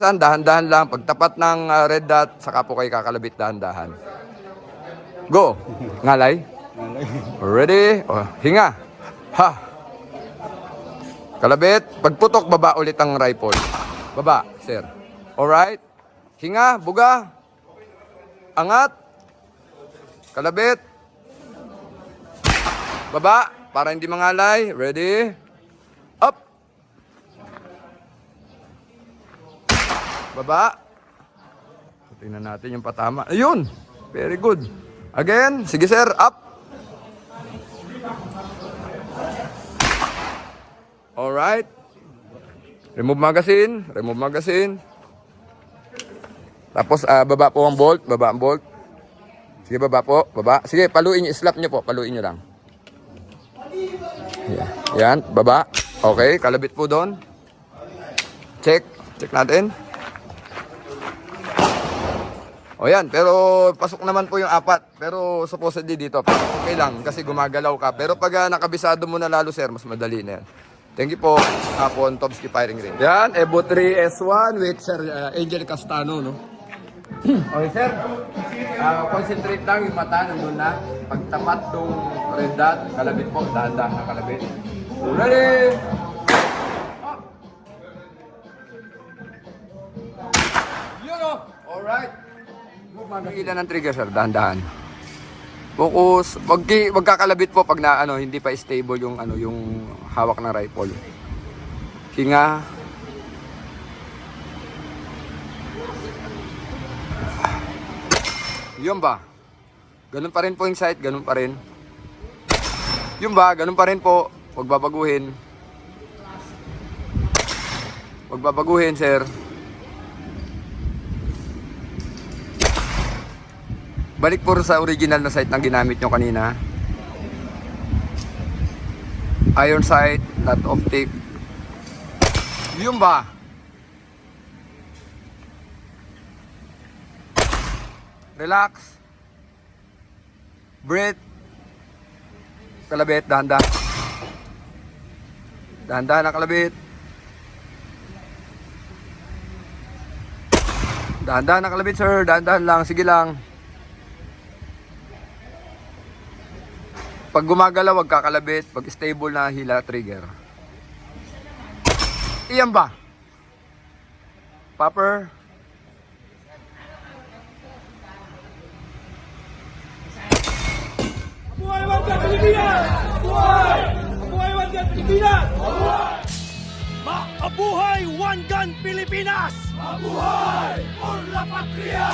Dahan-dahan lang. Pagtapat ng red dot, saka po kayo kakalabit dahan-dahan. Go! Ngalay. Ready? Oh, hinga. Ha! Kalabit. Pagputok, baba ulit ang rifle. Baba, sir. Alright? Hinga, buga. Angat. Kalabit. Baba, para hindi mangalay. Ready? Up. Baba. Tingnan natin yung patama. Ayun. Very good. Again. Sige sir. Up. Alright. Remove magazine. Remove magazine. Tapos baba po ang bolt. Baba ang bolt. Sige baba po. Baba. Sige paluin nyo. Slap nyo po. Paluin nyo lang. Yan. Baba. Okay. Kalabit po doon. Check. Check natin. O yan, pero pasok naman po yung apat. Pero supposedly dito, okay lang kasi gumagalaw ka. Pero pag nakabisado mo na lalo sir, mas madali na yan. Thank you po, Hapon Tomsky Firing Range. Yan, Evo 3 S1 with Sir Angel Castano, no? Okay sir, concentrate lang yung mata, nandun na. Pagtapat tong red dot, kalabit po, dahan-dahan na kalabit. Ready? Yun o! Alright. Magilan ng trigger sir, dahan-dahan. Focus, wag kakalabit po pag na hindi pa stable yung yung hawak ng rifle. Hinga. Yun ba? Ganun pa rin po yung sight, ganun pa rin. Yun ba? Ganun pa rin po. Wag babaguhin. Wag babaguhin sir. Balik po sa original na sight na ginamit nyo kanina. Iron sight, not optic. Yun ba? Relax. Breathe. Kalabit, dahan-dahan. Dahan-dahan na kalabit. Dahan-dahan na kalabit sir, dahan-dahan lang, sige lang. Pag gumagalaw, wag kakalabit. Pag stable na hila trigger. Iyan ba? Popper. Mabuhay warga Pilipinas! Mabuhay! Mabuhay warga Pilipinas! Mabuhay! Mabuhay One Gun Pilipinas! Mabuhay! Por la Patria!